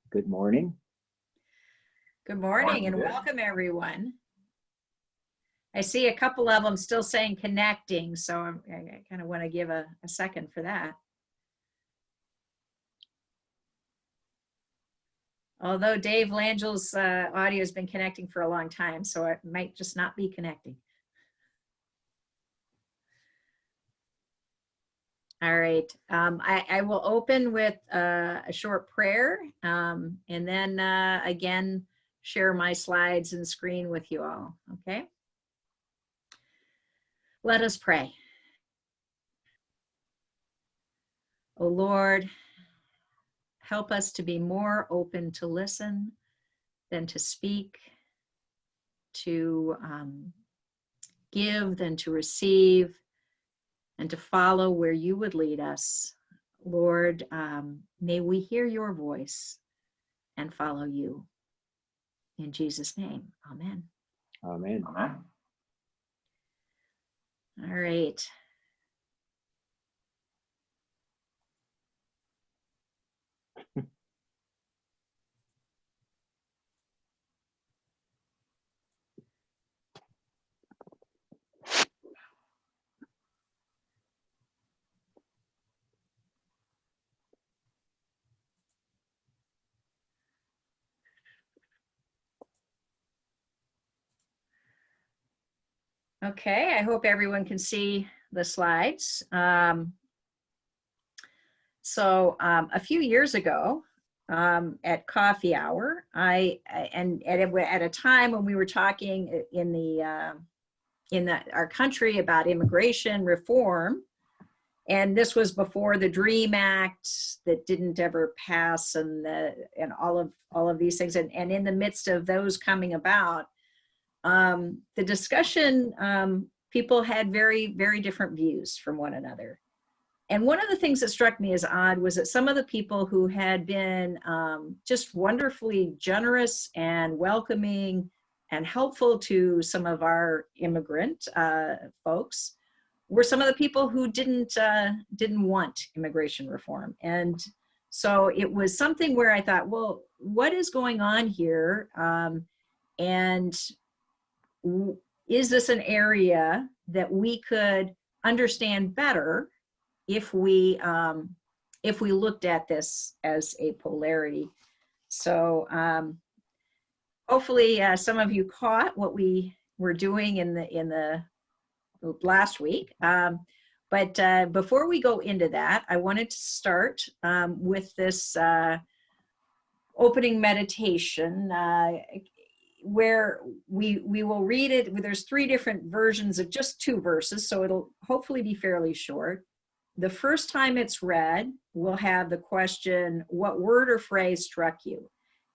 Good morning. Good morning and welcome everyone. I see a couple of them still saying connecting, so I kind of want to give a second for that. Although Dave Langel's audio has been connecting for a long time, so it might just not be connecting. All right, I will open with a short prayer and then again, share my slides and screen with you all, okay? Let us pray. O Lord, help us to be more open to listen than to speak, to give than to receive, and to follow where you would lead us. Lord, may we hear your voice and follow you. In Jesus' name, amen. Amen. All right. Okay, I hope everyone can see the slides. A few years ago at coffee hour, and at a time when we were talking in our country about immigration reform, and this was before the DREAM Act that didn't ever pass, and all of these things, and in the midst of those coming about, the discussion, people had very, very different views from one another. And one of the things that struck me as odd was that some of the people who had been just wonderfully generous and welcoming and helpful to some of our immigrant folks were some of the people who didn't want immigration reform. And so it was something where I thought, well, what is going on here? And is this an area that we could understand better if we looked at this as a polarity? So hopefully some of you caught what we were doing in the last week. But before we go into that, I wanted to start with this opening meditation where we will read it. There's 3 different versions of just 2 verses, so it'll hopefully be fairly short. The first time it's read, we'll have the question, what word or phrase struck you?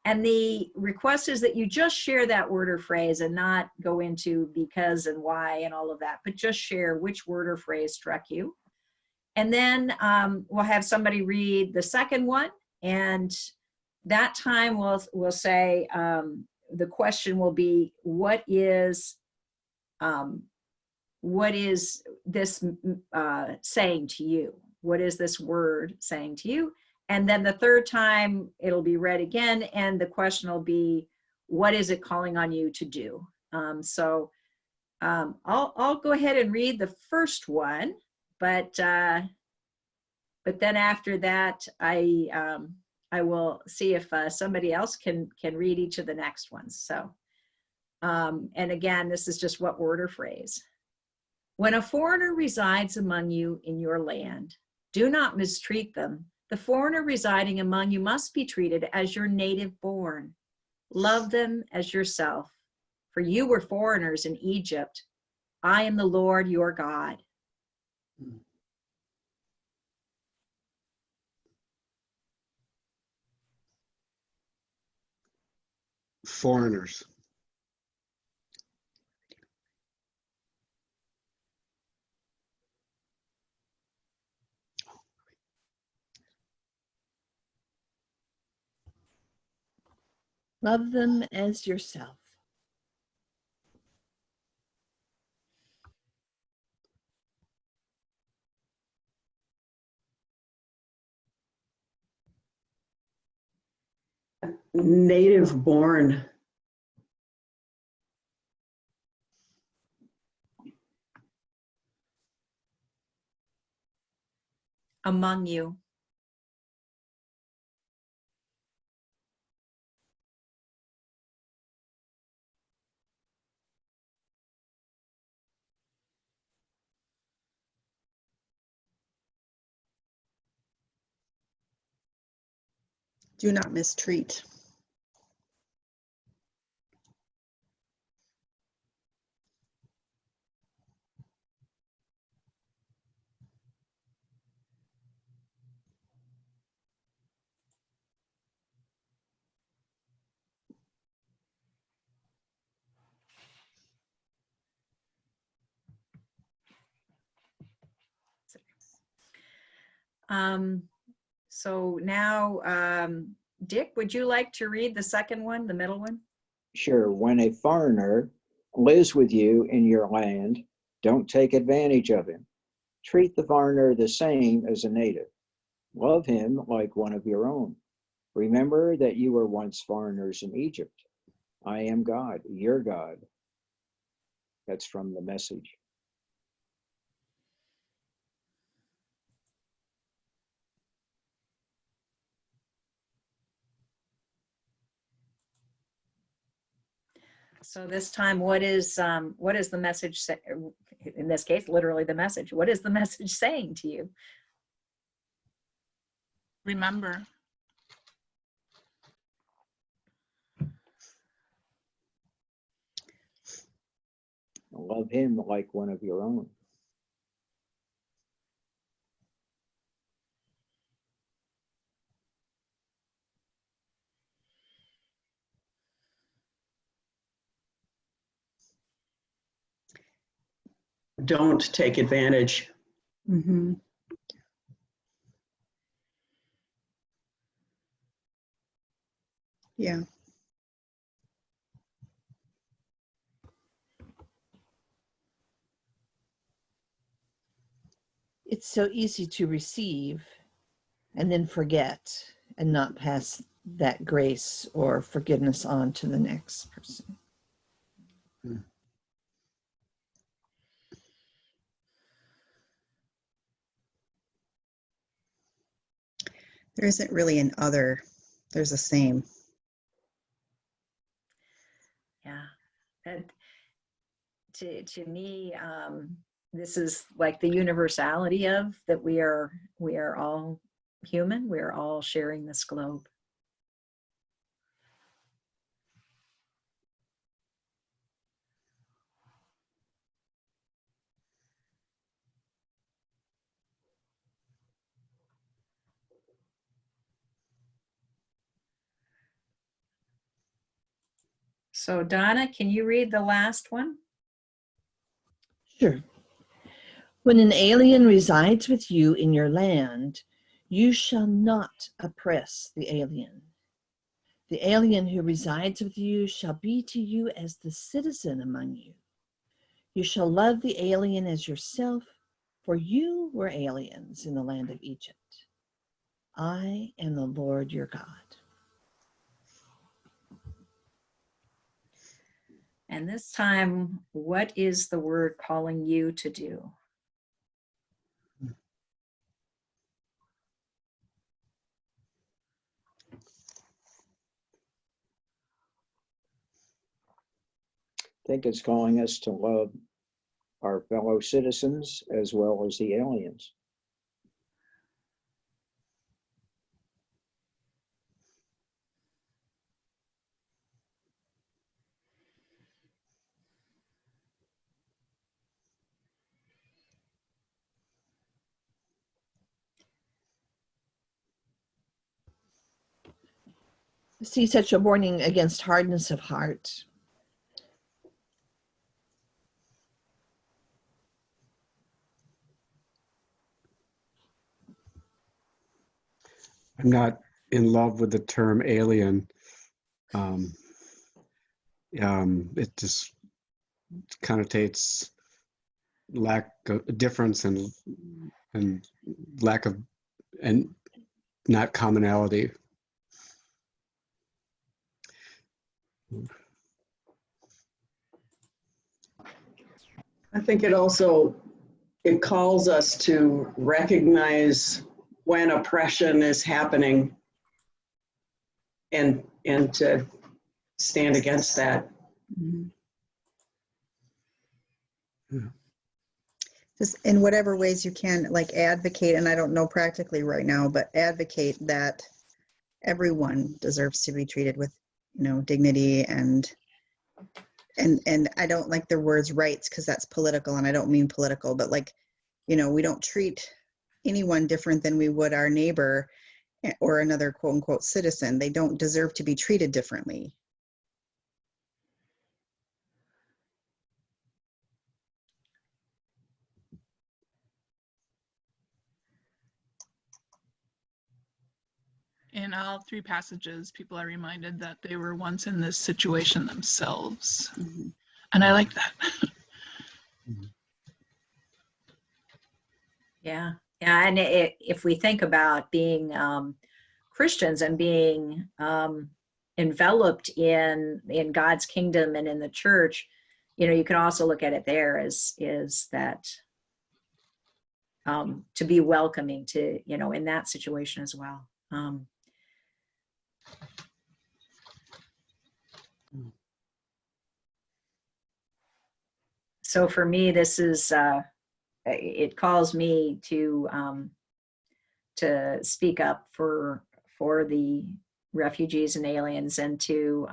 And the request is that you just share that word or phrase and not go into because and why and all of that, but just share which word or phrase struck you. And then we'll have somebody read the second one, and that time we'll say, the question will be, what is this saying to you? What is this word saying to you? And then the third time it'll be read again, and the question will be, what is it calling on you to do? I'll go ahead and read the first one, but then after that, I will see if somebody else can read each of the next ones. So, and again, this is just what word or phrase. When a foreigner resides among you in your land, do not mistreat them. The foreigner residing among you must be treated as your native born. Love them as yourself, for you were foreigners in Egypt. I am the Lord your God. Foreigners. Love them as yourself. native born. Among you. Do not mistreat. So now, Dick, would you like to read the second one, the middle one? Sure. When a foreigner lives with you in your land, don't take advantage of him. Treat the foreigner the same as a native. Love him like one of your own. Remember that you were once foreigners in Egypt. I am God, your God. That's from the Message. So this time, what is the message say, in this case, literally the message? What is the message saying to you? Remember. Love him like one of your own. Don't take advantage. Mm-hmm. Yeah. It's so easy to receive and then forget and not pass that grace or forgiveness on to the next person. There isn't really an other. There's a same. Yeah, and to me, this is like the universality of that we are all human. We are all sharing this globe. So Donna, can you read the last one? Sure. When an alien resides with you in your land, you shall not oppress the alien. The alien who resides with you shall be to you as the citizen among you. You shall love the alien as yourself, for you were aliens in the land of Egypt. I am the Lord your God. And this time, what is the word calling you to do? I think it's calling us to love our fellow citizens as well as the aliens. I see such a warning against hardness of heart. I'm not in love with the term alien. It just connotates lack of difference and lack of and not commonality. I think it calls us to recognize when oppression is happening and to stand against that. Just in whatever ways you can, like advocate, and I don't know practically right now, but advocate that everyone deserves to be treated with, dignity and I don't like the words rights because that's political, and I don't mean political, but we don't treat anyone different than we would our neighbor or another quote unquote citizen. They don't deserve to be treated differently. In all three passages, people are reminded that they were once in this situation themselves. Mm-hmm. And I like that. Yeah. Yeah. And if we think about being Christians and being enveloped in God's kingdom and in the church, you can also look at it there as is that to be welcoming to, in that situation as well. So for me, this is, it calls me to speak up for the refugees and aliens and to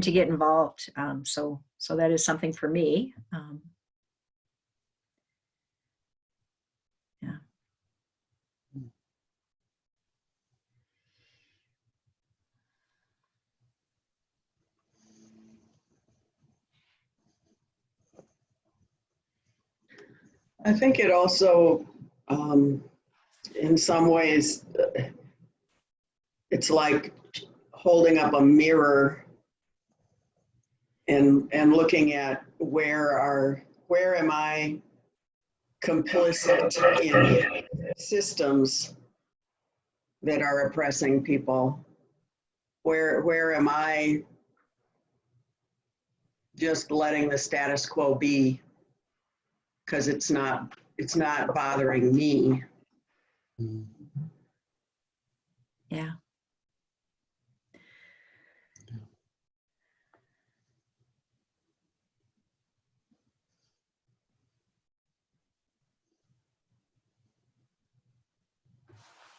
get involved. So that is something for me. Yeah. I think it also, in some ways, it's like holding up a mirror and looking at where am I complicit in systems that are oppressing people? Where am I just letting the status quo be because it's not bothering me? Yeah.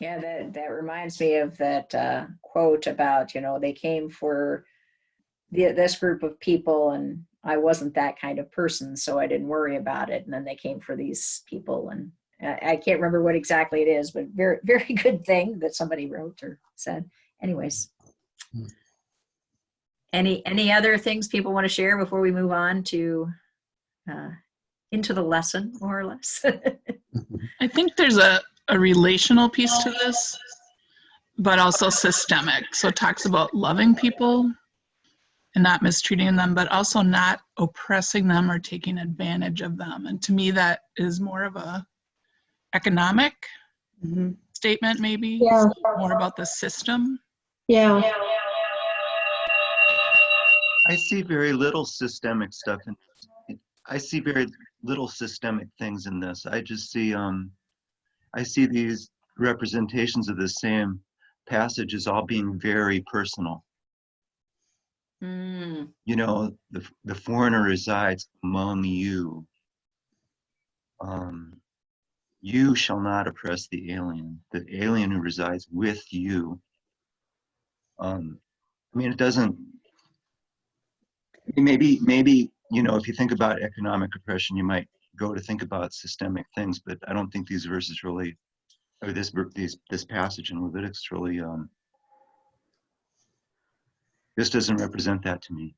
Yeah, that reminds me of that quote about, they came for this group of people and I wasn't that kind of person, so I didn't worry about it. And then they came for these people, and I can't remember what exactly it is, but very, very good thing that somebody wrote or said. Anyways, any other things people want to share before we move on to into the lesson, more or less? I think there's a relational piece to this, but also systemic. So it talks about loving people and not mistreating them, but also not oppressing them or taking advantage of them. And to me, that is more of a economic statement, maybe. Yeah. So more about the system. Yeah. I see very little systemic stuff, and I see very little systemic things in this. I just see, I see these representations of the same passage as all being very personal. The foreigner resides among you. You shall not oppress the alien who resides with you. It doesn't, maybe, if you think about economic oppression, you might go to think about systemic things, but I don't think these verses really, or this passage in Leviticus really, this doesn't represent that to me.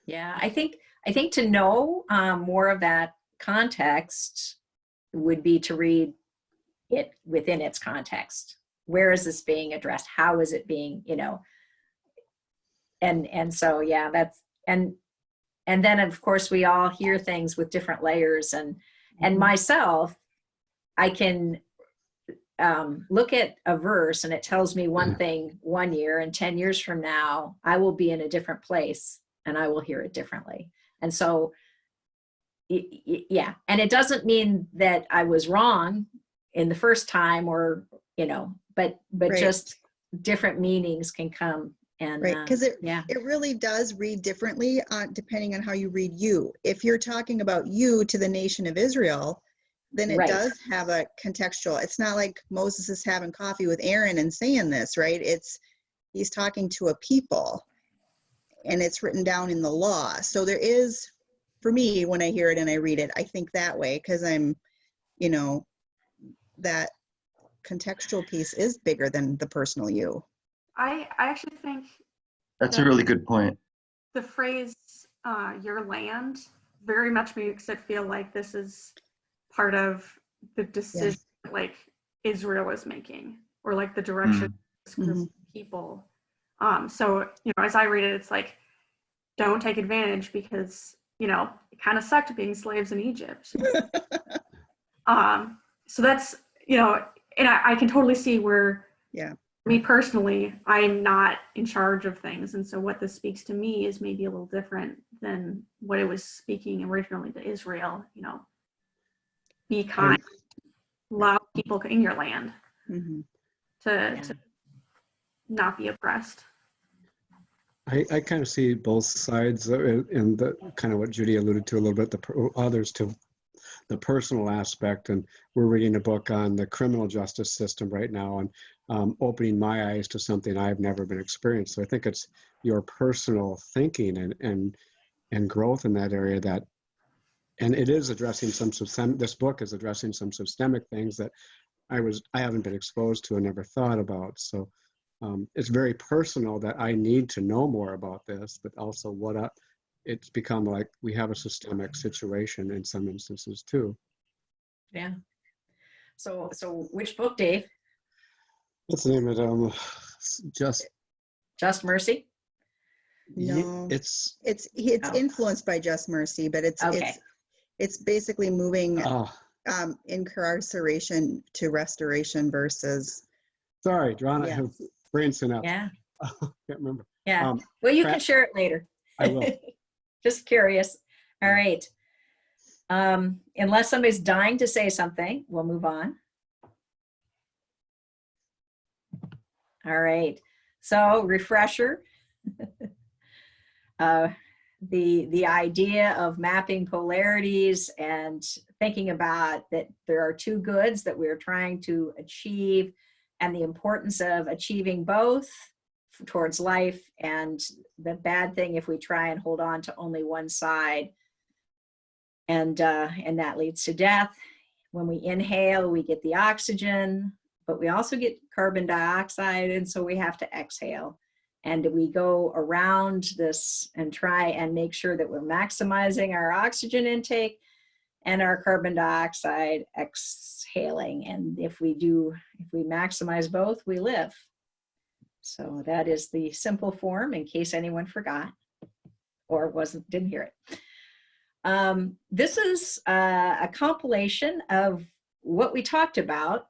Yeah, I think to know more of that context would be to read it within its context. Where is this being addressed? How is it being, and so, yeah, that's, and then of course we all hear things with different layers, and myself, I can look at a verse and it tells me one thing one year, and 10 years from now, I will be in a different place and I will hear it differently. And so, yeah. And it doesn't mean that I was wrong in the first time, or, but Right. just different meanings can come. And Right, because it yeah, really does read differently depending on how you read you. If you're talking about you to the nation of Israel, then it Right. does have a contextual. It's not like Moses is having coffee with Aaron and saying this, right? He's talking to a people, and it's written down in the law. So there is, for me, when I hear it and I read it, I think that way, because I'm, that contextual piece is bigger than the personal you. I actually think That's a really good point. the phrase your land very much makes it feel like this is part of the decision like Israel is making, or like the direction of this group of people. So, as I read it, it's like, don't take advantage, because, it kind of sucked being slaves in Egypt. So that's, and I can totally see where, me personally, I'm not in charge of things. And so what this speaks to me is maybe a little different than what it was speaking originally to Israel. Be kind, allow people in your land to not be oppressed. I kind of see both sides, and the kind of what Judy alluded to a little bit, others to the personal aspect. And we're reading a book on the criminal justice system right now, and opening my eyes to something I've never been experienced. So I think it's your personal thinking and growth in that area and it is addressing this book is addressing some systemic things that I haven't been exposed to and never thought about. So it's very personal that I need to know more about this, but also it's become like we have a systemic situation in some instances too. Yeah. So which book, Dave? What's the name of it? Just Mercy? No, it's influenced by Just Mercy, but it's basically moving incarceration to restoration versus. Sorry, John, I have brain synapse. Yeah. Can't remember. Yeah. Well, you can share it later. I will. Just curious. All right. Unless somebody's dying to say something, we'll move on. All right. So refresher. The idea of mapping polarities and thinking about that there are two goods that we're trying to achieve, and the importance of achieving both towards life, and the bad thing if we try and hold on to only one side, and that leads to death. When we inhale, we get the oxygen, but we also get carbon dioxide, and so we have to exhale. And we go around this and try and make sure that we're maximizing our oxygen intake and our carbon dioxide exhaling. And if we maximize both, we live. So that is the simple form, in case anyone forgot or didn't hear it. This is a compilation of what we talked about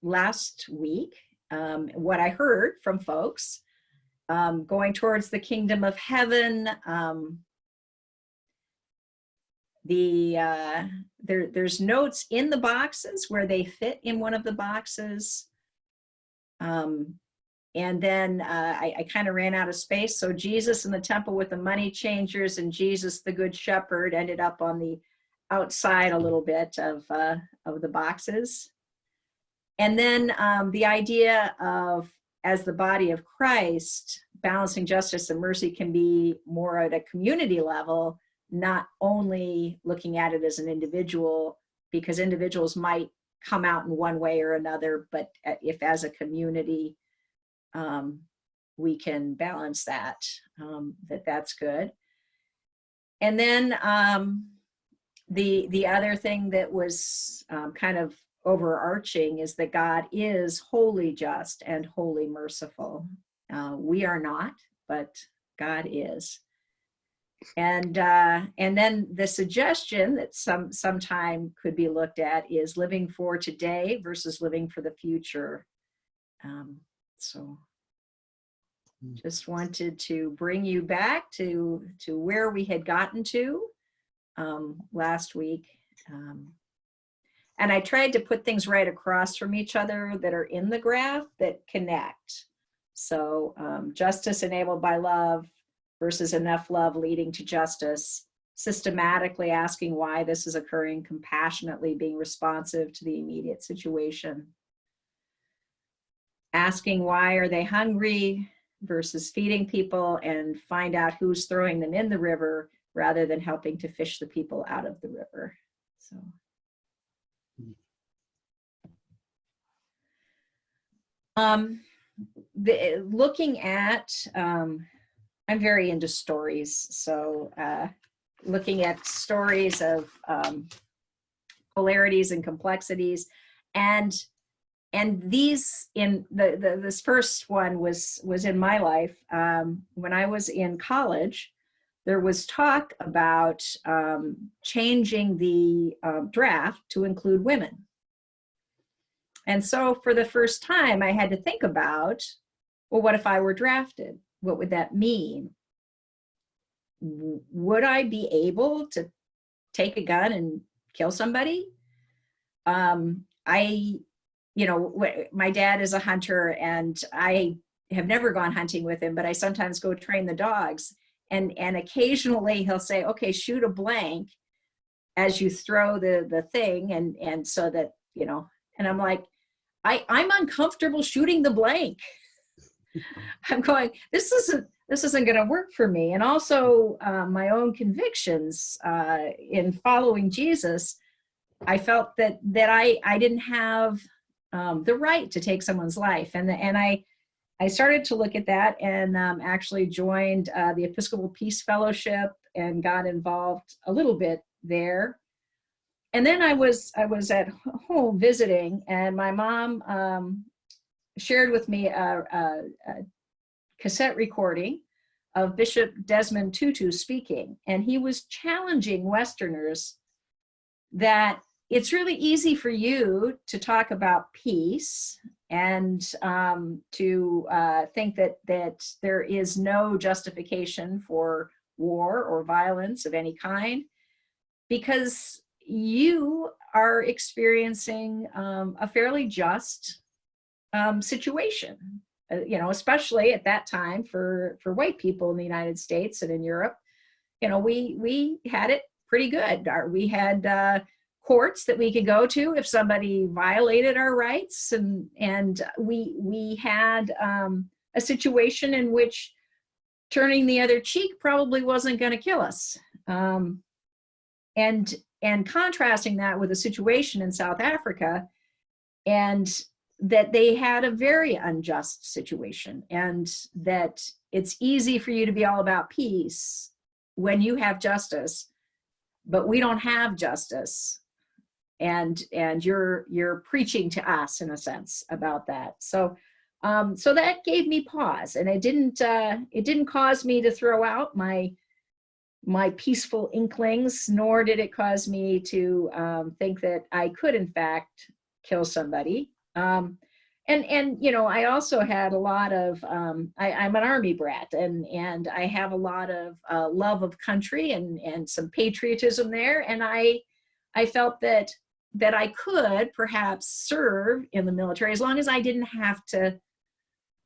last week, what I heard from folks. Going towards the kingdom of heaven. There's notes in the boxes where they fit in one of the boxes. And then I kind of ran out of space. So Jesus in the temple with the money changers and Jesus the good shepherd ended up on the outside a little bit of the boxes. And then the idea of, as the body of Christ, balancing justice and mercy can be more at a community level, not only looking at it as an individual, because individuals might come out in one way or another, but if as a community we can balance that, that's good. And then the other thing that was kind of overarching is that God is wholly just and wholly merciful. We are not, but God is. And then the suggestion that sometime could be looked at is living for today versus living for the future. So just wanted to bring you back to where we had gotten to last week. And I tried to put things right across from each other that are in the graph that connect. So justice enabled by love versus enough love leading to justice, systematically asking why this is occurring, compassionately being responsive to the immediate situation. Asking why are they hungry versus feeding people, and find out who's throwing them in the river rather than helping to fish the people out of the river. So. Looking at, I'm very into stories. So looking at stories of polarities and complexities, and these in this first one was in my life. When I was in college, there was talk about changing the draft to include women. And so for the first time, I had to think about, well, what if I were drafted? What would that mean? Would I be able to take a gun and kill somebody? My dad is a hunter, and I have never gone hunting with him, but I sometimes go train the dogs. And occasionally he'll say, okay, shoot a blank as you throw the thing. And so that, and I'm like, I'm uncomfortable shooting the blank. I'm going, this isn't going to work for me. And also my own convictions in following Jesus, I felt that I didn't have the right to take someone's life. And I started to look at that, and actually joined the Episcopal Peace Fellowship and got involved a little bit there. And then I was at home visiting, and my mom shared with me a cassette recording of Bishop Desmond Tutu speaking. And he was challenging Westerners that it's really easy for you to talk about peace and to think that there is no justification for war or violence of any kind, because you are experiencing a fairly just situation, especially at that time for white people in the United States and in Europe. We had it pretty good. We had courts that we could go to if somebody violated our rights, and we had a situation in which turning the other cheek probably wasn't going to kill us. And contrasting that with a situation in South Africa, and that they had a very unjust situation, and that it's easy for you to be all about peace when you have justice, but we don't have justice. And you're preaching to us in a sense about that. So that gave me pause, and it didn't cause me to throw out my peaceful inklings, nor did it cause me to think that I could in fact kill somebody. And I also had a lot of I'm an Army brat, and I have a lot of love of country and some patriotism there, and I felt that I could perhaps serve in the military as long as I didn't have to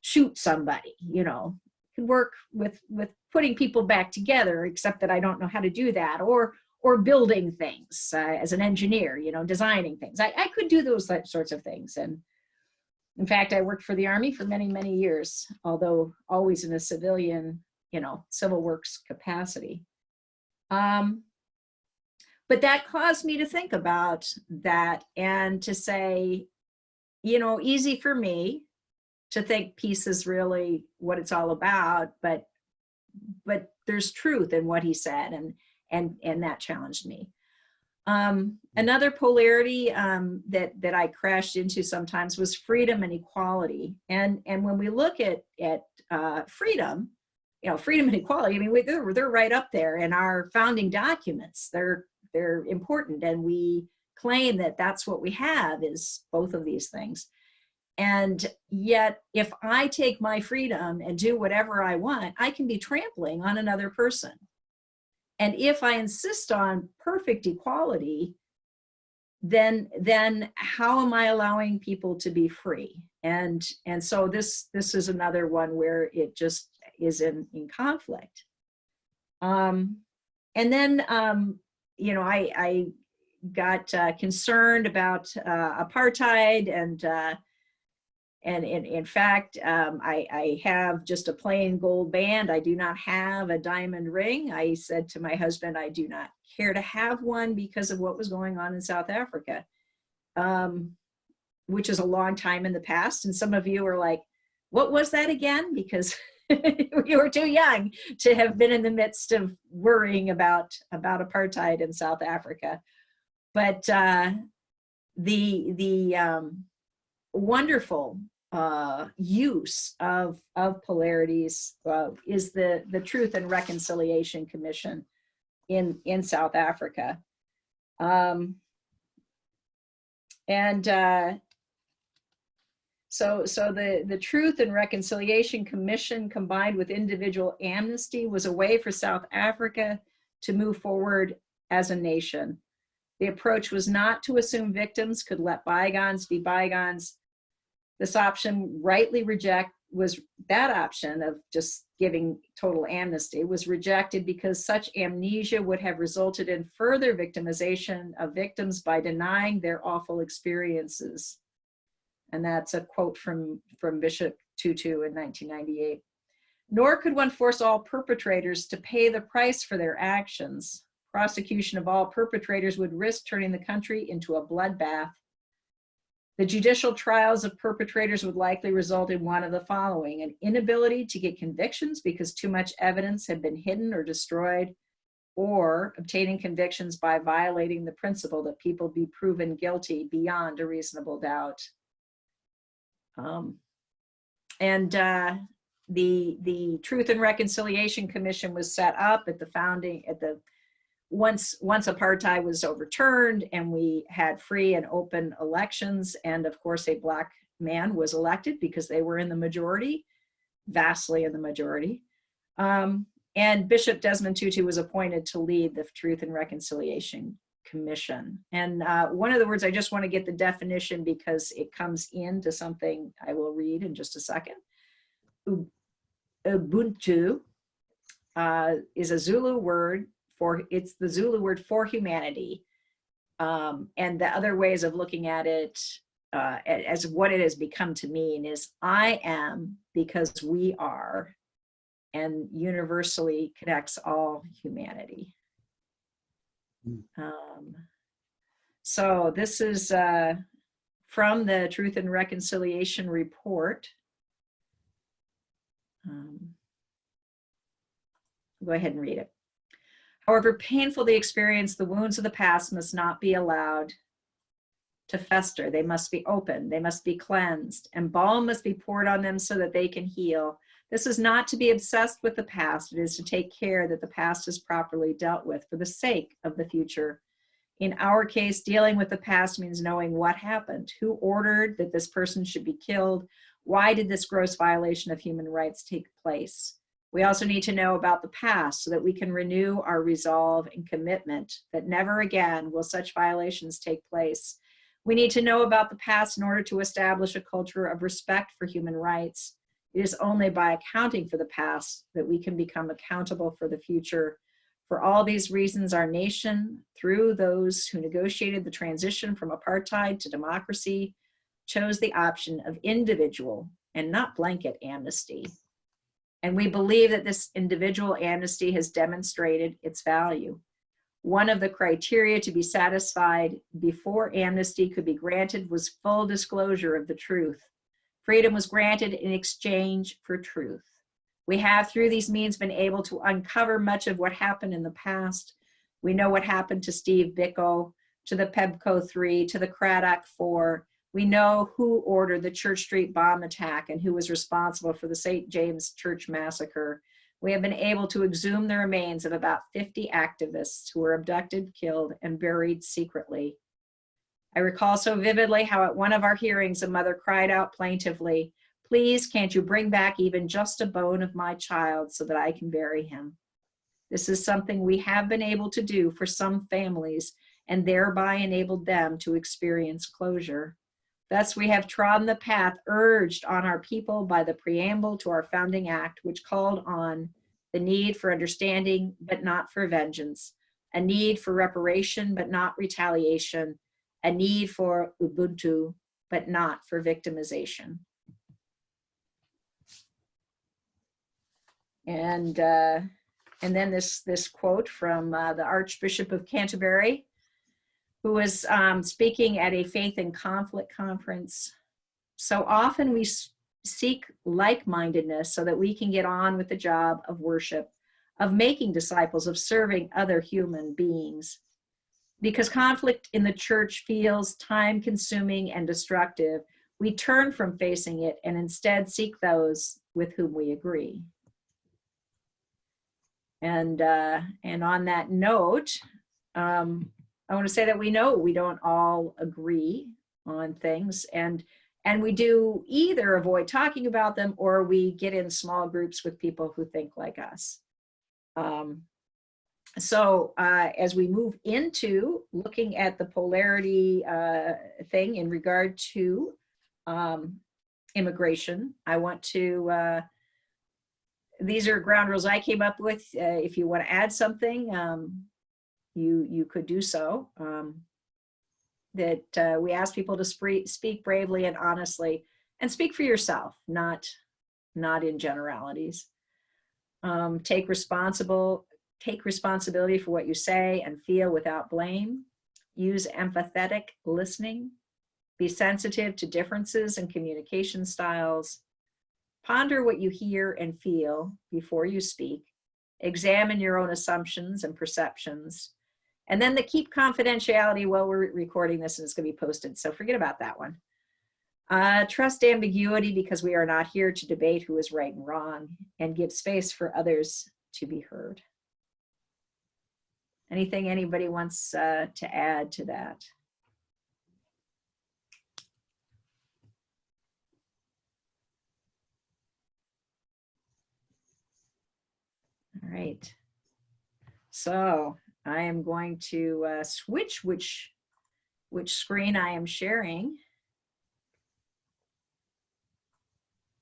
shoot somebody. Could work with putting people back together, except that I don't know how to do that, or building things as an engineer, designing things. I could do those sorts of things. And in fact, I worked for the Army for many, many years, although always in a civilian, civil works capacity. But that caused me to think about that, and to say, easy for me to think peace is really what it's all about, but there's truth in what he said, and that challenged me. Another polarity that I crashed into sometimes was freedom and equality. And when we look at freedom, freedom and equality, I mean, they're right up there in our founding documents. They're important, and we claim that that's what we have, is both of these things. And yet, if I take my freedom and do whatever I want, I can be trampling on another person. And if I insist on perfect equality, then how am I allowing people to be free? And so this is another one where it just is in conflict. And then I got concerned about apartheid, and in fact, I have just a plain gold band. I do not have a diamond ring. I said to my husband, I do not care to have one because of what was going on in South Africa, which is a long time in the past. And some of you are like, what was that again? Because you were too young to have been in the midst of worrying about apartheid in South Africa. But the wonderful use of polarities is the Truth and Reconciliation Commission in South Africa. So the Truth and Reconciliation Commission, combined with individual amnesty, was a way for South Africa to move forward as a nation. The approach was not to assume victims could let bygones be bygones. This option that option of just giving total amnesty was rejected because such amnesia would have resulted in further victimization of victims by denying their awful experiences. And that's a quote from Bishop Tutu in 1998. Nor could one force all perpetrators to pay the price for their actions. Prosecution of all perpetrators would risk turning the country into a bloodbath. The judicial trials of perpetrators would likely result in one of the following: an inability to get convictions because too much evidence had been hidden or destroyed, or obtaining convictions by violating the principle that people be proven guilty beyond a reasonable doubt. The Truth and Reconciliation Commission was set up at the founding, once apartheid was overturned and we had free and open elections, and of course a Black man was elected because they were in the majority, vastly in the majority. And Bishop Desmond Tutu was appointed to lead the Truth and Reconciliation Commission. And one of the words, I just want to get the definition because it comes into something I will read in just a second. Ubuntu is a Zulu word it's the Zulu word for humanity. And the other ways of looking at it as what it has become to mean is I am because we are, and universally connects all humanity. So this is from the Truth and Reconciliation Report. Go ahead and read it. However painful the experience, the wounds of the past must not be allowed to fester. They must be opened, they must be cleansed, and balm must be poured on them so that they can heal. This is not to be obsessed with the past. It is to take care that the past is properly dealt with for the sake of the future. In our case, dealing with the past means knowing what happened, who ordered that this person should be killed, why did this gross violation of human rights take place. We also need to know about the past so that we can renew our resolve and commitment that never again will such violations take place. We need to know about the past in order to establish a culture of respect for human rights. It is only by accounting for the past that we can become accountable for the future. For all these reasons, our nation, through those who negotiated the transition from apartheid to democracy, chose the option of individual and not blanket amnesty. And we believe that this individual amnesty has demonstrated its value. One of the criteria to be satisfied before amnesty could be granted was full disclosure of the truth. Freedom was granted in exchange for truth. We have, through these means, been able to uncover much of what happened in the past. We know what happened to Steve Biko, to the Pebco 3, to the Craddock 4. We know who ordered the Church Street bomb attack and who was responsible for the St. James Church massacre. we have been able to exhume the remains of about 50 activists who were abducted, killed, and buried secretly. I recall so vividly how at one of our hearings, a mother cried out plaintively, "Please, can't you bring back even just a bone of my child so that I can bury him?" This is something we have been able to do for some families and thereby enabled them to experience closure. Thus, we have trodden the path urged on our people by the preamble to our founding act, which called on the need for understanding, but not for vengeance, a need for reparation, but not retaliation, a need for Ubuntu, but not for victimization. And then this quote from the Archbishop of Canterbury, who was speaking at a Faith and Conflict conference. "So often we seek like-mindedness so that we can get on with the job of worship, of making disciples, of serving other human beings. Because conflict in the church feels time-consuming and destructive, we turn from facing it and instead seek those with whom we agree." And on that note, I want to say that we know we don't all agree on things, and we do either avoid talking about them or we get in small groups with people who think like us. So as we move into looking at the polarity thing in regard to immigration, I want to, these are ground rules I came up with. If you want to add something, you could do so. That we ask people to speak bravely and honestly, and speak for yourself, not in generalities. Take responsibility for what you say and feel without blame. Use empathetic listening. Be sensitive to differences in communication styles. Ponder what you hear and feel before you speak. Examine your own assumptions and perceptions. And then the keep confidentiality while we're recording this, and it's going to be posted, so forget about that one. Trust ambiguity because we are not here to debate who is right and wrong, and give space for others to be heard. Anything anybody wants to add to that? All right. So I am going to switch which screen I am sharing.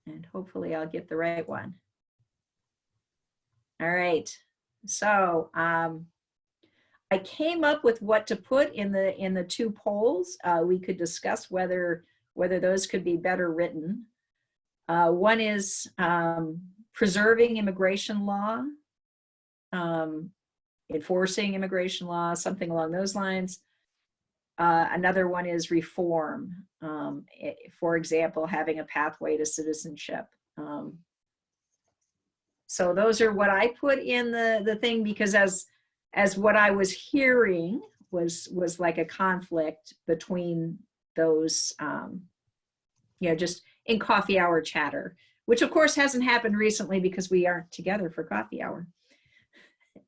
And hopefully I'll get the right one. All right. So I came up with what to put in the two polls. We could discuss whether those could be better written. One is preserving immigration law, enforcing immigration law, something along those lines. Another one is reform. For example, having a pathway to citizenship. So those are what I put in the thing, because as what I was hearing was like a conflict between those, just in coffee hour chatter, which of course hasn't happened recently because we aren't together for coffee hour.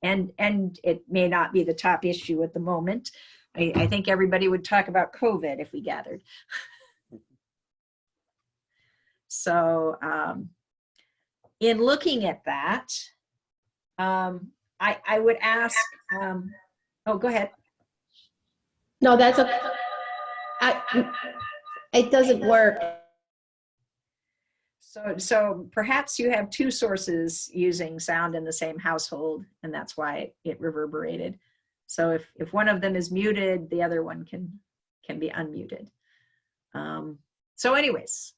And it may not be the top issue at the moment. I think everybody would talk about COVID if we gathered. So in looking at that, I would ask, oh, go ahead. No, that's okay. It doesn't work. So perhaps you have two sources using sound in the same household, and that's why it reverberated. So if one of them is muted, the other one can be unmuted. So anyways,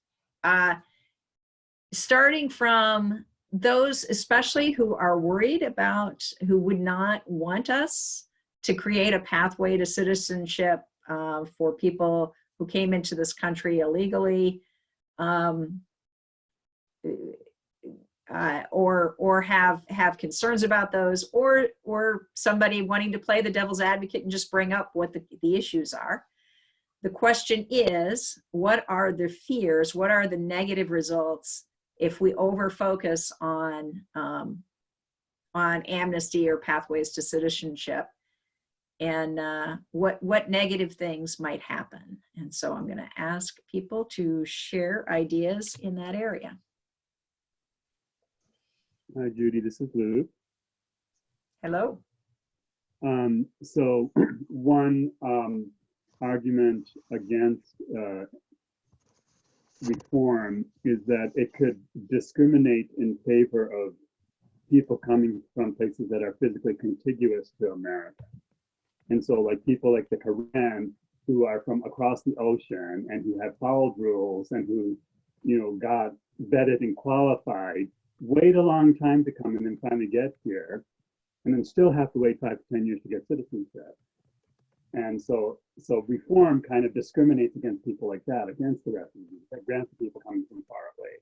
starting from those especially who are worried about, who would not want us to create a pathway to citizenship for people who came into this country illegally, or have concerns about those, or somebody wanting to play the devil's advocate and just bring up what the issues are. The question is, what are the fears? What are the negative results if we over focus on on amnesty or pathways to citizenship, and what negative things might happen. And so I'm going to ask people to share ideas in that area. Hi, Judy, this is Luke. Hello. So one argument against reform is that it could discriminate in favor of people coming from places that are physically contiguous to America. And so like people like the Korean who are from across the ocean and who have followed rules and who, you know, got vetted and qualified, wait a long time to come and then finally get here, and then still have to wait 5 to 10 years to get citizenship. And so reform kind of discriminates against people like that, against the refugees, against the people coming from far away.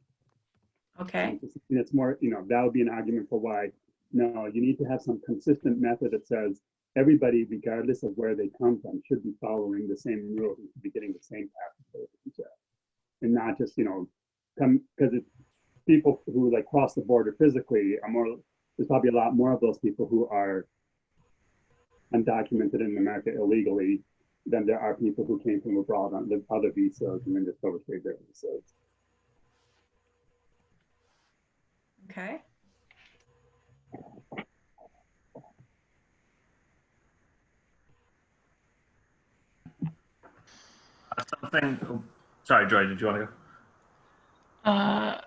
Okay. It's more, you know, that would be an argument for why, no, you need to have some consistent method that says everybody, regardless of where they come from, should be following the same rules and should be getting the same path to citizenship. And not just, you know, come, because it's people who like cross the border physically are more, there's probably a lot more of those people who are undocumented in America illegally than there are people who came from abroad on the other visas and then just overstayed their visas. Okay. Something, oh, sorry, Joy, did you want to go?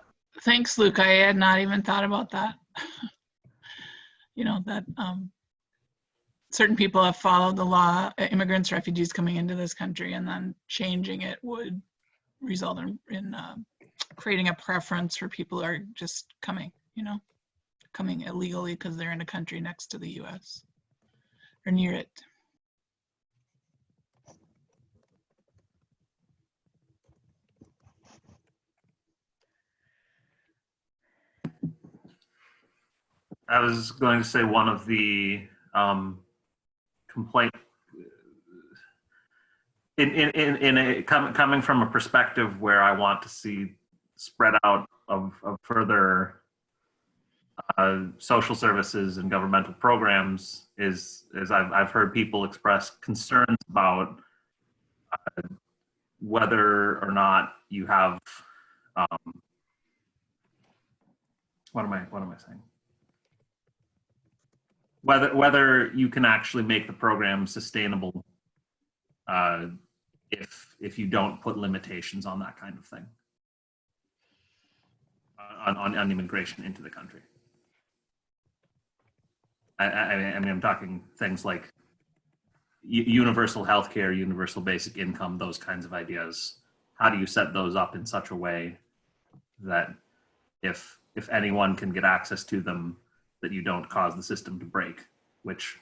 Thanks, Luke. I had not even thought about that. You know, that certain people have followed the law, immigrants, refugees coming into this country, and then changing it would result in creating a preference for people who are just coming, you know, coming illegally because they're in a country next to the US or near it. I was going to say one of the complaint coming from a perspective where I want to see spread out of further social services and governmental programs is I've heard people express concerns about whether or not you have what am I saying? Whether you can actually make the program sustainable if you don't put limitations on that kind of thing, on immigration into the country. I mean, I'm talking things like universal health care, universal basic income, those kinds of ideas. How do you set those up in such a way that if anyone can get access to them, that you don't cause the system to break, which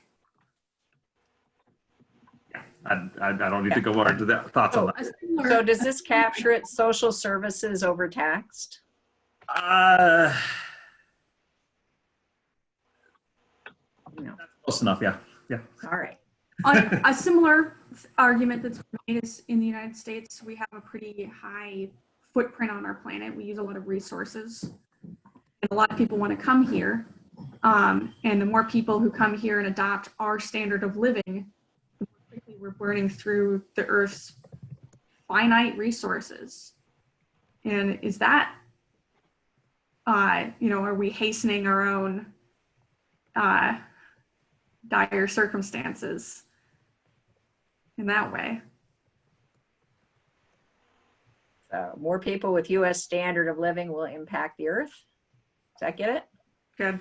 I don't need to go more into that thoughts on that. So does this capture it, social services overtaxed? No. Close enough, yeah. Yeah. All right. A similar argument that's made is in the United States, we have a pretty high footprint on our planet. We use a lot of resources. And a lot of people want to come here. And the more people who come here and adopt our standard of living, the more quickly we're burning through the Earth's finite resources. And is that, you know, are we hastening our own dire circumstances in that way? So more people with U.S. standard of living will impact the Earth. Does that get it? Good.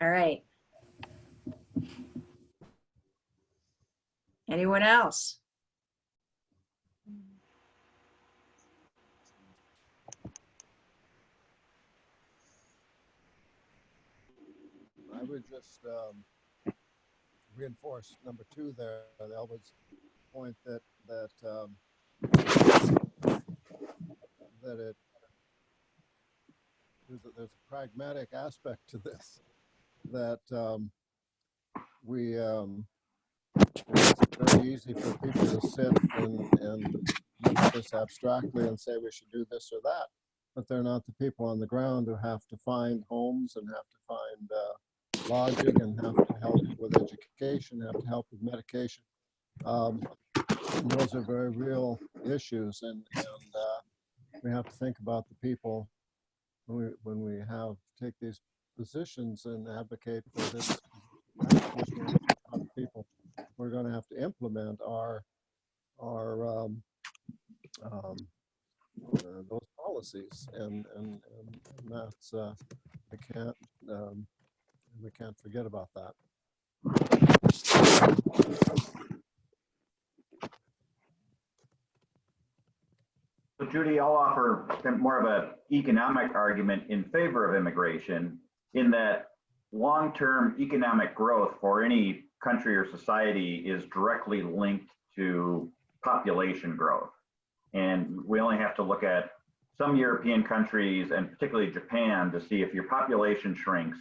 All right. Anyone else? I would just reinforce number 2 there, Elwood's point that there's a pragmatic aspect to this, that it's very easy for people to sit and look at this abstractly and say we should do this or that, but they're not the people on the ground who have to find homes and have to find lodging and have to help with education, have to help with medication. Those are very real issues, and we have to think about the people when we take these positions and advocate for this people. We're going to have to implement those policies, and that's we can't forget about that. So Judy, I'll offer more of an economic argument in favor of immigration, in that long-term economic growth for any country or society is directly linked to population growth. And we only have to look at some European countries, and particularly Japan, to see if your population shrinks,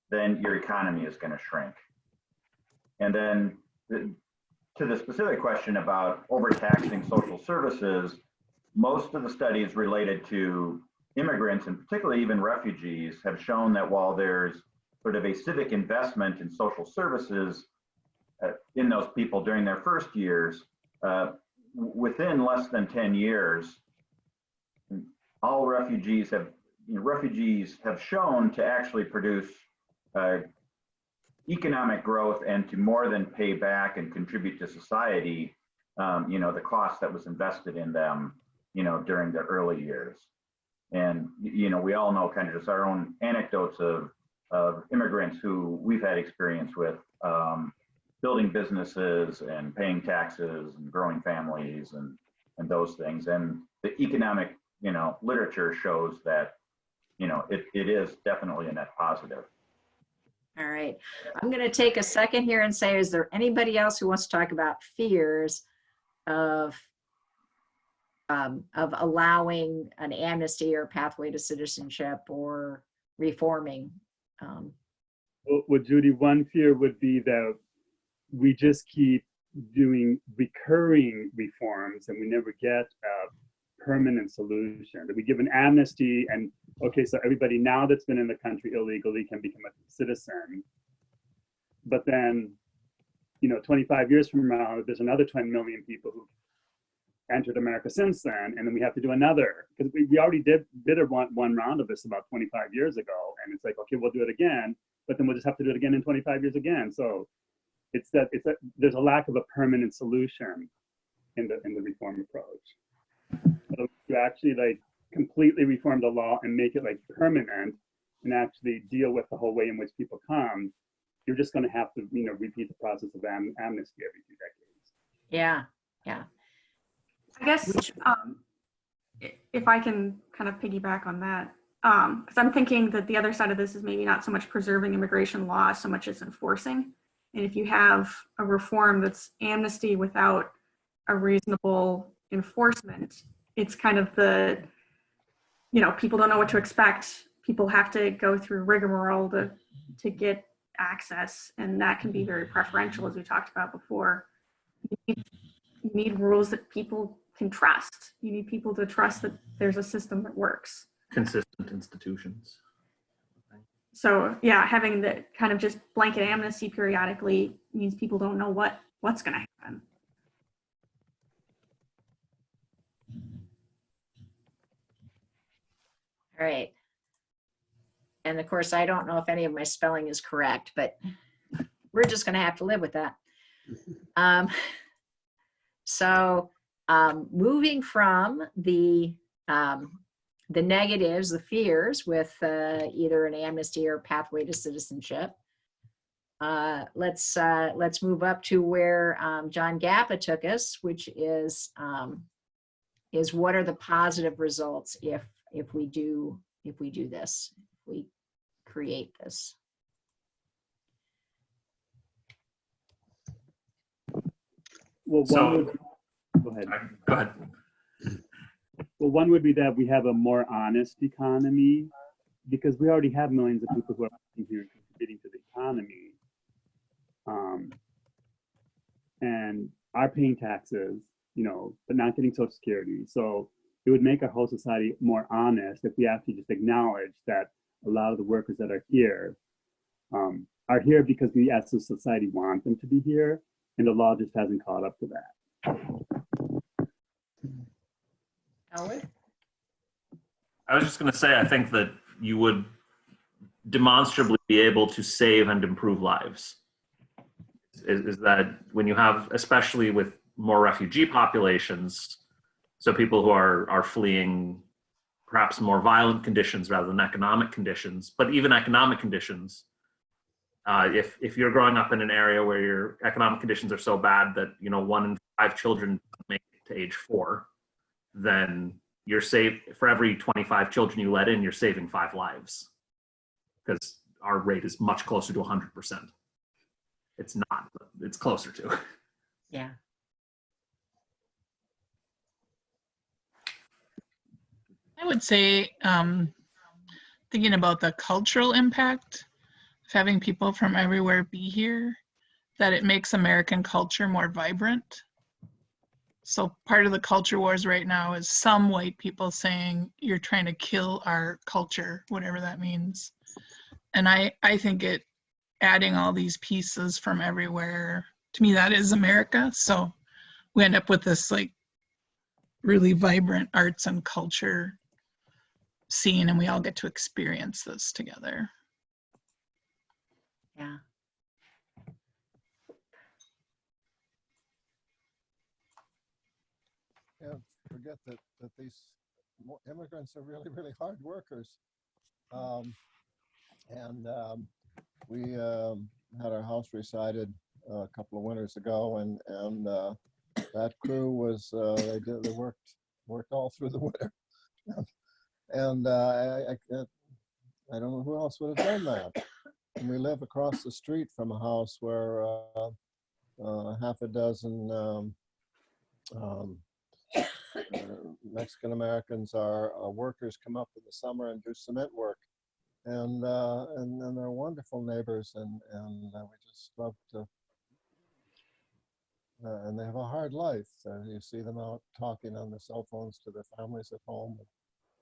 then your economy is going to shrink. And then to the specific question about overtaxing social services, most of the studies related to immigrants, and particularly even refugees, have shown that while there's sort of a civic investment in social services in those people during their first years, within less than 10 years, all refugees have shown to actually produce economic growth and to more than pay back and contribute to society, the cost that was invested in them, during the early years. And, we all know kind of just our own anecdotes of immigrants who we've had experience with, building businesses and paying taxes and growing families and those things. And the economic, literature shows that, it is definitely a net positive. All right. I'm going to take a second here and say, is there anybody else who wants to talk about fears of allowing an amnesty or pathway to citizenship or reforming? Well, Judy, one fear would be that we just keep doing recurring reforms and we never get a permanent solution. That we give an amnesty and, okay, so everybody now that's been in the country illegally can become a citizen. But then, 25 years from now, there's another 20 million people who entered America since then, and then we have to do another, because we already did one round of this about 25 years ago, and it's like, okay, we'll do it again, but then we'll just have to do it again in 25 years again. So it's that there's a lack of a permanent solution in the reform approach. So to actually completely reform the law and make it permanent and actually deal with the whole way in which people come, you're just going to have to repeat the process of amnesty every 2 decades. Yeah. I guess if I can kind of piggyback on that, because I'm thinking that the other side of this is maybe not so much preserving immigration law so much as enforcing. And if you have a reform that's amnesty without a reasonable enforcement, it's kind of people don't know what to expect. People have to go through rigmarole to get access, and that can be very preferential, as we talked about before. You need rules that people can trust. You need people to trust that there's a system that works. Consistent institutions. So yeah, having the kind of just blanket amnesty periodically means people don't know what's going to happen. All right. And of course, I don't know if any of my spelling is correct, but we're just going to have to live with that. So moving from the negatives, the fears with either an amnesty or pathway to citizenship, let's move up to where John Gappa took us, which is what are the positive results if we do this, if we create this. Well, go ahead. Go ahead. Well, one would be that we have a more honest economy, because we already have millions of people who are working here and contributing to the economy, and are paying taxes, but not getting Social Security. So it would make our whole society more honest if we actually just acknowledge that a lot of the workers that are here are here because we as a society want them to be here, and the law just hasn't caught up to that. Howard? I was just going to say, I think that you would demonstrably be able to save and improve lives. Is that when you have, especially with more refugee populations, so people who are fleeing perhaps more violent conditions rather than economic conditions, but even economic conditions, if you're growing up in an area where your economic conditions are so bad that 1 in 5 children make it to age 4, then you're saved. For every 25 children you let in, you're saving 5 lives, because our rate is much closer to 100%. It's not, but it's closer to. Yeah. I would say, thinking about the cultural impact of having people from everywhere be here, that it makes American culture more vibrant. So part of the culture wars right now is some white people saying you're trying to kill our culture, whatever that means. And I think adding all these pieces from everywhere, to me, that is America. So we end up with this like really vibrant arts and culture scene, and we all get to experience this together. Yeah. Yeah, forget that these immigrants are really, really hard workers. We had our house resided a couple of winters ago, and that crew was they worked all through the winter, and I don't know who else would have done that. And we live across the street from a house where half a dozen Mexican Americans are workers come up in the summer and do cement work, and they're wonderful neighbors, and we just love to. And they have a hard life. You see them out talking on their cell phones to their families at home,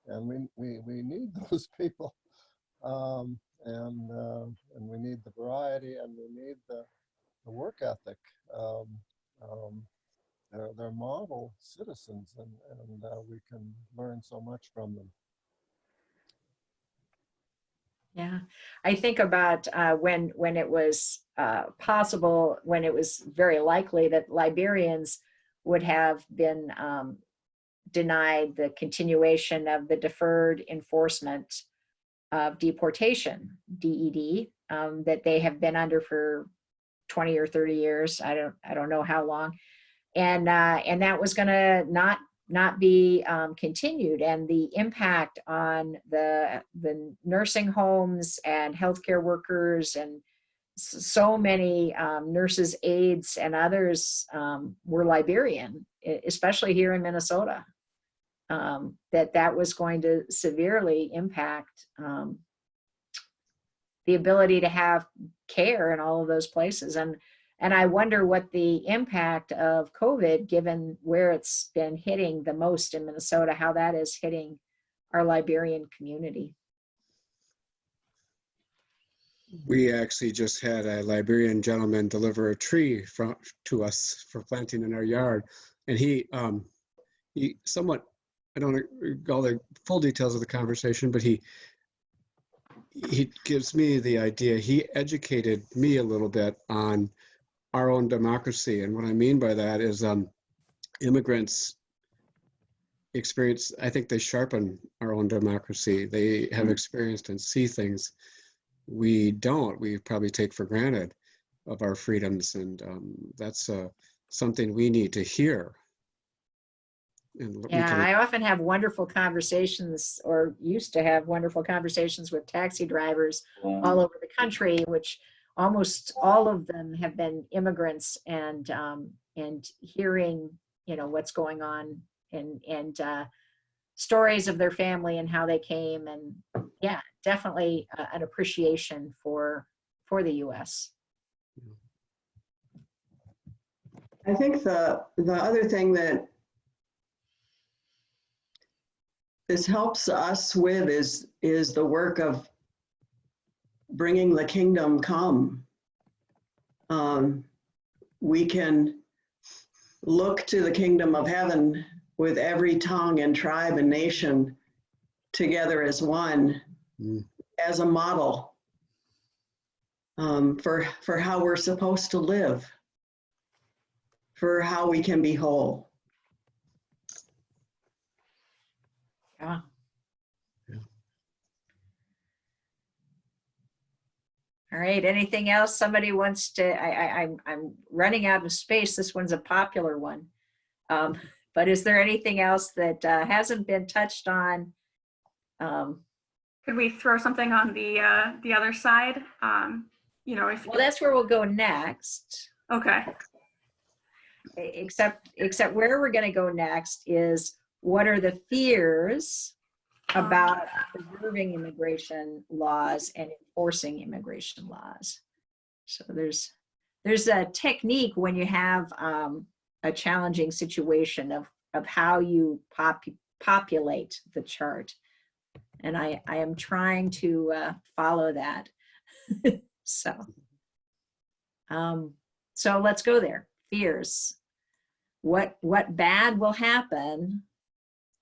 and we need those people, and we need the variety, and we need the work ethic. They're model citizens, and we can learn so much from them. Yeah, I think about when it was possible, when it was very likely that Liberians would have been denied the continuation of the deferred enforcement of deportation, DED, that they have been under for 20 or 30 years. I don't know how long. And that was going to not be continued, and the impact on the nursing homes and healthcare workers and so many nurses, aides, and others were Liberian, especially here in Minnesota. That was going to severely impact the ability to have care in all of those places. And I wonder what the impact of COVID, given where it's been hitting the most in Minnesota, how that is hitting our Liberian community. We actually just had a Liberian gentleman deliver a tree to us for planting in our yard. And he somewhat, I don't recall the full details of the conversation, but he gives me the idea. He educated me a little bit on our own democracy. And what I mean by that is immigrants experience, I think they sharpen our own democracy. They have experienced and see things we don't. We probably take for granted of our freedoms. And that's something we need to hear. And yeah, I often have wonderful conversations, or used to have wonderful conversations with taxi drivers all over the country, which almost all of them have been immigrants, and hearing, what's going on, and stories of their family and how they came, and yeah, definitely an appreciation for the U.S. I think the other thing that this helps us with is the work of bringing the kingdom come. We can look to the kingdom of heaven with every tongue and tribe and nation together as one, as a model for how we're supposed to live, for how we can be whole. Yeah. All right, anything else somebody wants to, I'm running out of space. This one's a popular one. But is there anything else that hasn't been touched on? Could we throw something on the other side? You know, if Well, that's where we'll go next. okay. Except where we're going to go next is what are the fears about preserving immigration laws and enforcing immigration laws. So there's a technique when you have a challenging situation of how you populate the chart. And I am trying to follow that. So let's go there. Fears. What bad will happen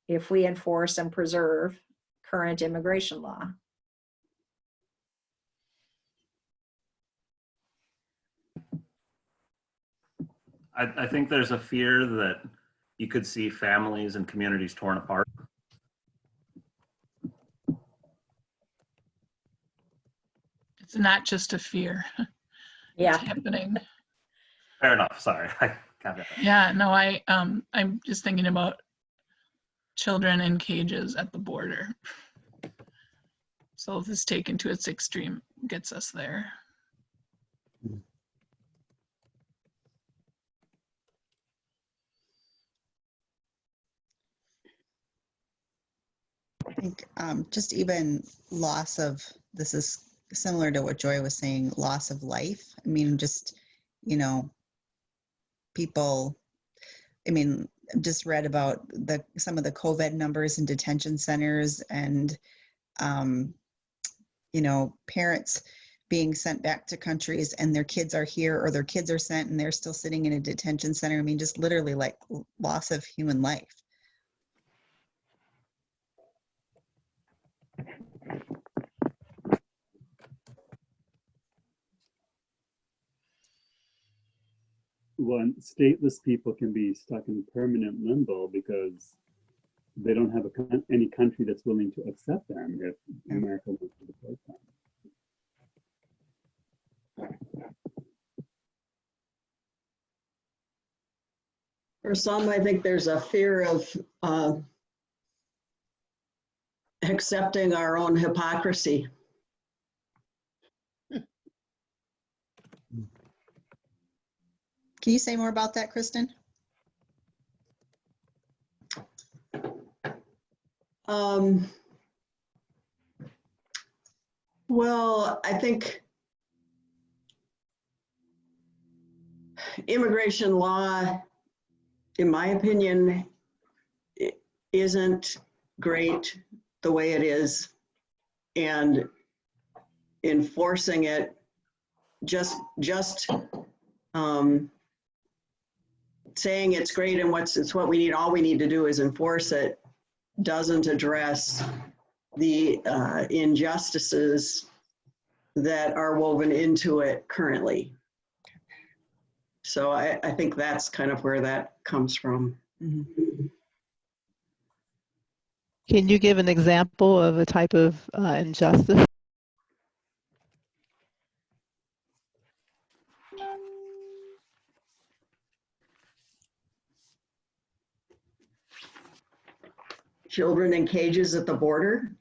if we enforce and preserve current immigration law? I think there's a fear that you could see families and communities torn apart. It's not just a fear. Yeah. It's happening. Fair enough. Sorry. Yeah, no, I'm just thinking about children in cages at the border. So if it's taken to its extreme, gets us there. I think just even loss of, this is similar to what Joy was saying, loss of life. I mean, just, you know, people, I mean, just read about some of the COVID numbers in detention centers and, you know, parents being sent back to countries and their kids are here or their kids are sent and they're still sitting in a detention center. I mean, just literally like loss of human life. Well, stateless people can be stuck in permanent limbo because they don't have any country that's willing to accept them if America wants to deport them. For some, I think there's a fear of accepting our own hypocrisy. Can you say more about that, Kristen? Well, I think immigration law, in my opinion, isn't great the way it is, and enforcing it just saying it's great and it's what we need, all we need to do is enforce it, doesn't address the injustices that are woven into it currently. So I think that's kind of where that comes from. Mm-hmm. Can you give an example of a type of injustice? Children in cages at the border.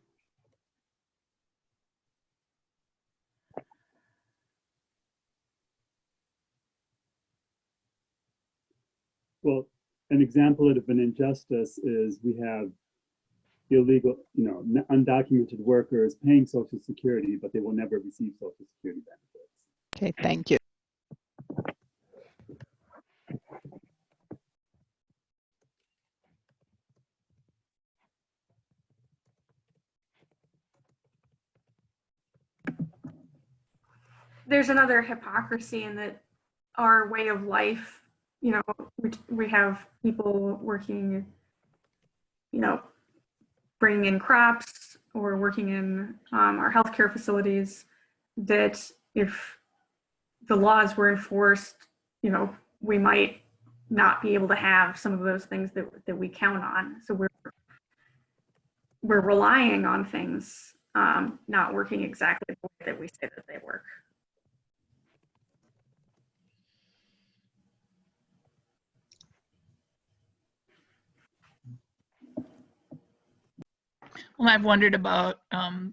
Well, an example of an injustice is we have illegal, you know, undocumented workers paying Social Security, but they will never receive Social Security benefits. Okay, thank you. there's another hypocrisy in that our way of life, you know, we have people working, you know, bringing in crops or working in our healthcare facilities, that if the laws were enforced, you know, we might not be able to have some of those things that we count on. So we're relying on things not working exactly the way that we say that they work. Well, I've wondered about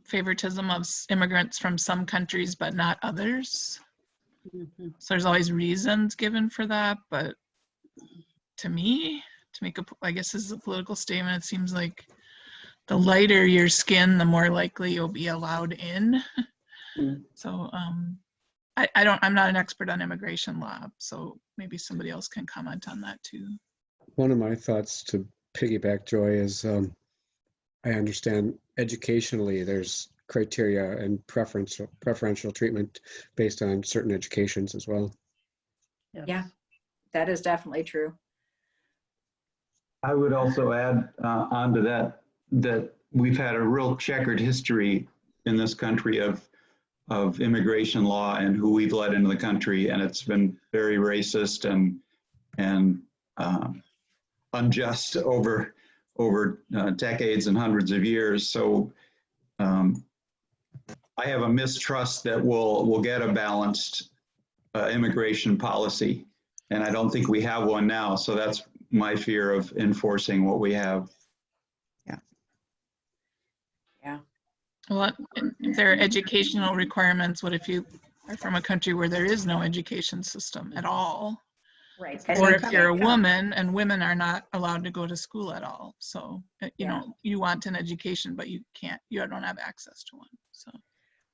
favoritism of immigrants from some countries, but not others. So there's always reasons given for that, but to me, to make a, I guess this is a political statement, it seems like the lighter your skin, the more likely you'll be allowed in. So I'm not an expert on immigration law, so maybe somebody else can comment on that too. One of my thoughts to piggyback, Joy, is I understand educationally there's criteria and preferential treatment based on certain educations as well. Yeah, that is definitely true. I would also add onto that we've had a real checkered history in this country of immigration law and who we've let into the country, and it's been very racist and unjust over decades and hundreds of years. So I have a mistrust that we'll get a balanced immigration policy, and I don't think we have one now. So that's my fear of enforcing what we have. Yeah. Well, if there are educational requirements, what if you are from a country where there is no education system at all? Right. Or if you're a woman and women are not allowed to go to school at all. So, you know, you want an education, but you don't have access to one. So.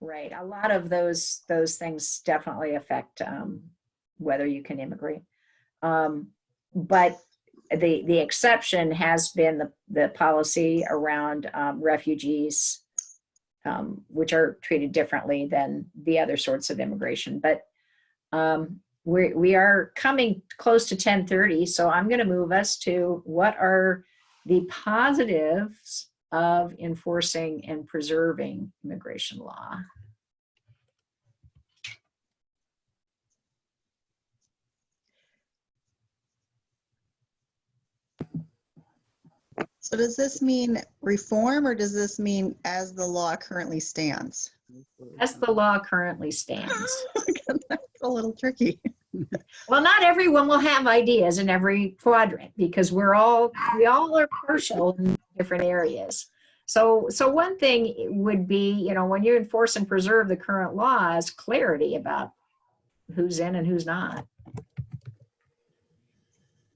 Right. A lot of those things definitely affect whether you can immigrate. But the exception has been the policy around refugees, which are treated differently than the other sorts of immigration. But we are coming close to 10:30, so I'm going to move us to what are the positives of enforcing and preserving immigration law. So does this mean reform, or does this mean as the law currently stands? As the law currently stands. That's a little tricky. Well, not everyone will have ideas in every quadrant, because we all are partial in different areas. So one thing would be, you know, when you enforce and preserve the current laws, clarity about who's in and who's not.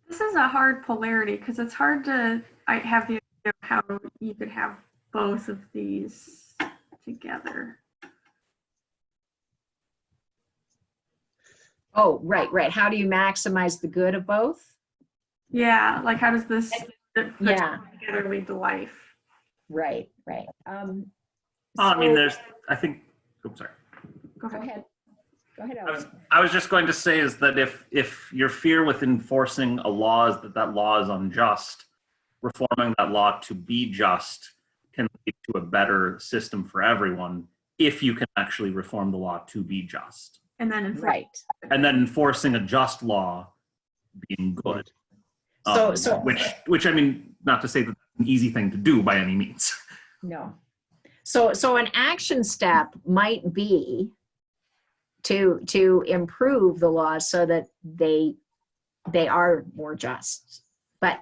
This is a hard polarity because it's hard to have the idea of how you could have both of these together. Oh, right. How do you maximize the good of both? Yeah, like how does this together lead to life? Right. I mean, I think, oops, sorry. Go ahead. I was just going to say is that if your fear with enforcing a law is that law is unjust, reforming that law to be just can lead to a better system for everyone if you can actually reform the law to be just. And then enforcing a just law being good. Which I mean, not to say that it's an easy thing to do by any means. No. So an action step might be to improve the laws so that they are more just. But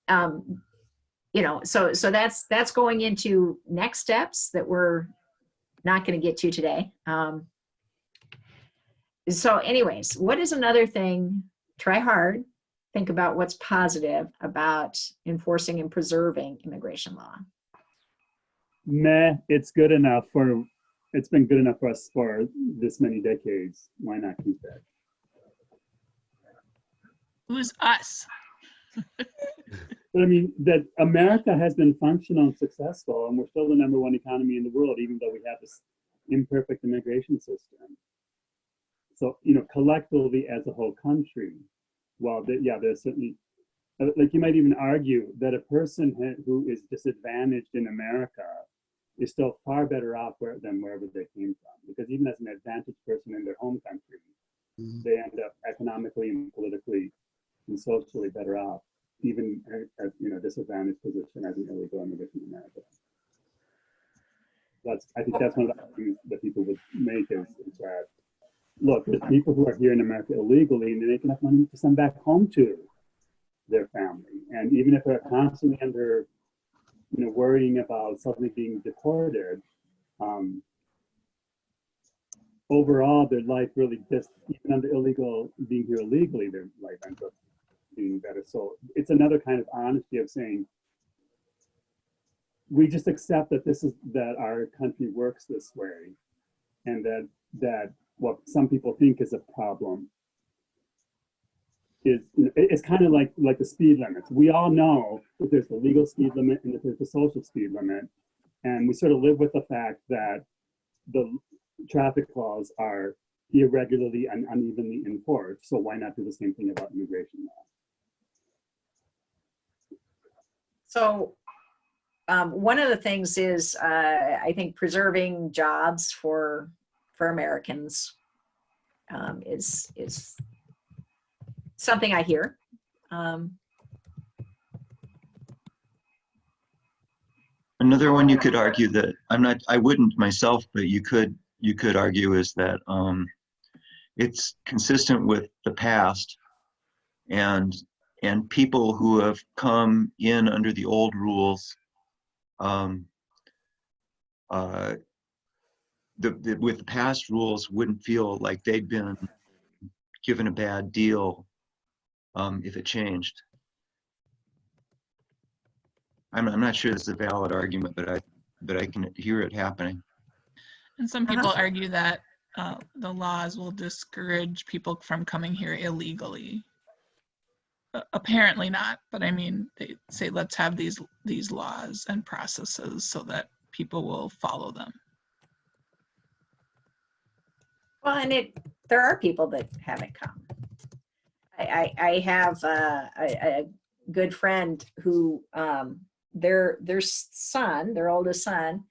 you know, so that's going into next steps that we're not going to get to today. So anyways, what is another thing? Try hard. Think about what's positive about enforcing and preserving immigration law. It's good enough it's been good enough for us for this many decades. Why not keep that? Who's us? But I mean, that America has been functional and successful, and we're still the #1 economy in the world, even though we have this imperfect immigration system. So, collectively as a whole country, well, there's certainly, like you might even argue that a person who is disadvantaged in America is still far better off than wherever they came from. Because even as an advantaged person in their home country, they end up economically and politically and socially better off, even at disadvantaged position as an illegal immigrant in America. I think that's one of the arguments that people would make is that, look, there's people who are here in America illegally and they make enough money to send back home to their family. And even if they're constantly under, worrying about suddenly being deported, overall, their life really just, even under being here illegally, their life ends up being better. So it's another kind of honesty of saying, we just accept that our country works this way, and that what some people think is a problem is, it's kind of like the speed limits. We all know that there's the legal speed limit and that there's the social speed limit, and we sort of live with the fact that the traffic laws are irregularly and unevenly enforced. So why not do the same thing about immigration law? So one of the things is, I think, preserving jobs for Americans is something I hear. Another one you could argue that I wouldn't myself, but you could argue is that it's consistent with the past, and people who have come in under the old rules, with the past rules, wouldn't feel like they'd been given a bad deal if it changed. I'm not sure this is a valid argument, but I can hear it happening. And some people argue that the laws will discourage people from coming here illegally. Apparently not, but I mean, they say let's have these laws and processes so that people will follow them. Well, and there are people that haven't come. I have a good friend who their son, their oldest son,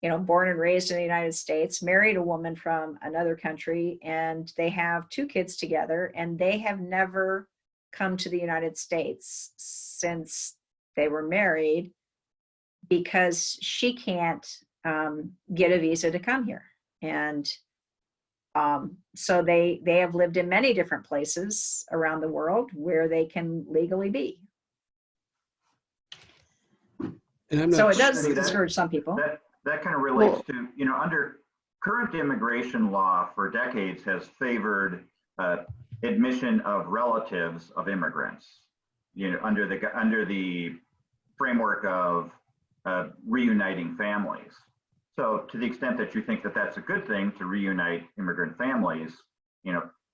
born and raised in the United States, married a woman from another country, and they have 2 kids together, and they have never come to the United States since they were married because she can't get a visa to come here. And so they have lived in many different places around the world where they can legally be. So it does discourage some people. That kind of relates to, under current immigration law for decades has favored admission of relatives of immigrants, under the framework of reuniting families. So to the extent that you think that that's a good thing to reunite immigrant families,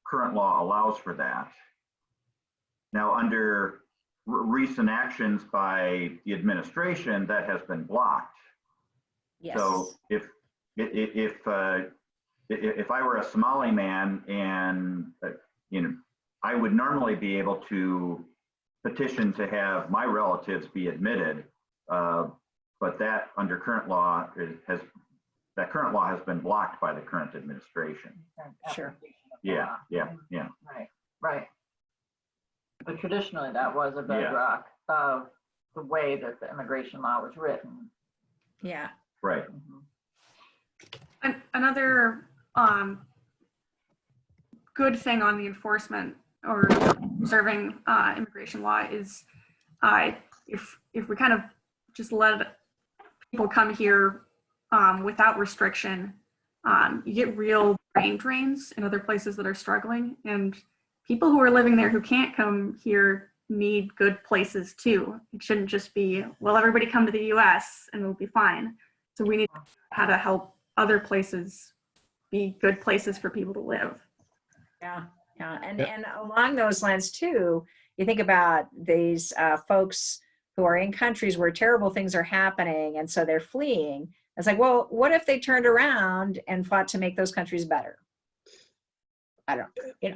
current law allows for that. Now, under recent actions by the administration, that has been blocked. Yes. So if I were a Somali man and I would normally be able to petition to have my relatives be admitted, but that under current law has been blocked by the current administration. Sure. Yeah. Right. But traditionally, that was a bedrock of the way that the immigration law was written. Yeah. Right. And another good thing on the enforcement or preserving immigration law is if we kind of just let people come here without restriction, you get real brain drains in other places that are struggling, and people who are living there who can't come here need good places too. It shouldn't just be, well, everybody come to the US and it'll be fine. So we need how to help other places be good places for people to live. Yeah. And along those lines too, you think about these folks who are in countries where terrible things are happening, and so they're fleeing. It's like, well, what if they turned around and fought to make those countries better? I don't,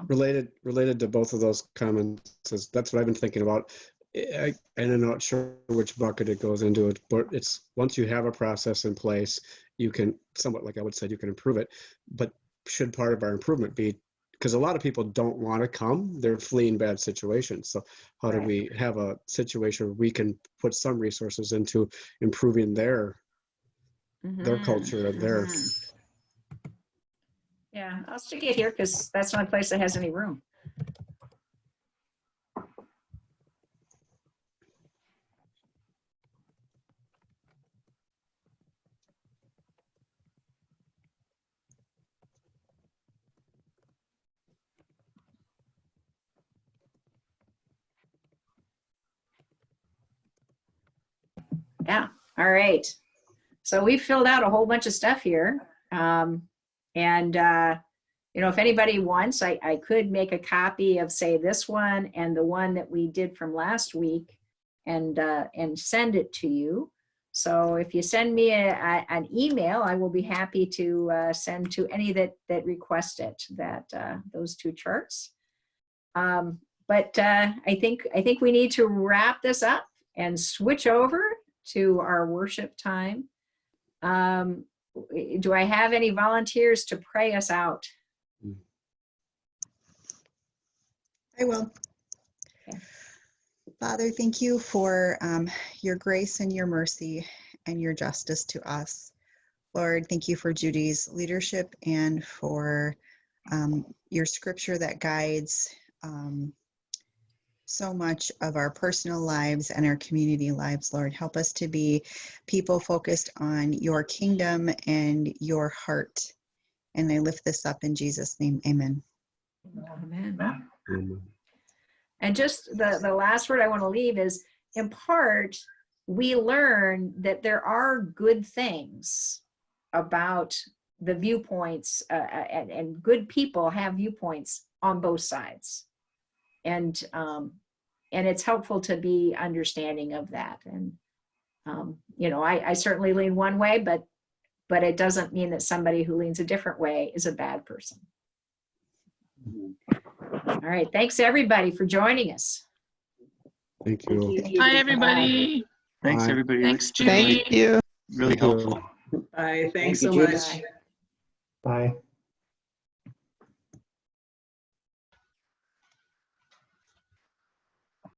Related to both of those comments, that's what I've been thinking about. I'm not sure which bucket it goes into it, but it's once you have a process in place, you can somewhat, like I would say, you can improve it. But should part of our improvement be, because a lot of people don't want to come, they're fleeing bad situations. So how do we have a situation where we can put some resources into improving their culture and their. Yeah, I'll stick it here because that's the only place that has any room. Yeah, all right. So we filled out a whole bunch of stuff here. You know, if anybody wants, I could make a copy of, say, this one and the one that we did from last week and send it to you. So if you send me an email, I will be happy to send to any that request it, those two charts. But I think we need to wrap this up and switch over to our worship time. Do I have any volunteers to pray us out? I will. Okay. Father, thank you for your grace and your mercy and your justice to us. Lord, thank you for Judy's leadership and for your scripture that guides so much of our personal lives and our community lives. Lord, help us to be people focused on your kingdom and your heart. And I lift this up in Jesus' name. Amen. Amen. Amen. And just the last word I want to leave is, in part, we learn that there are good things about the viewpoints, and good people have viewpoints on both sides. And it's helpful to be understanding of that. And, you know, I certainly lean one way, but it doesn't mean that somebody who leans a different way is a bad person. All right. Thanks, everybody, for joining us. Thank you. Bye, everybody. Thanks, everybody. Thanks, Judy. Thank you. Really helpful. Bye. Thanks Thank so you, much. Judy. Bye.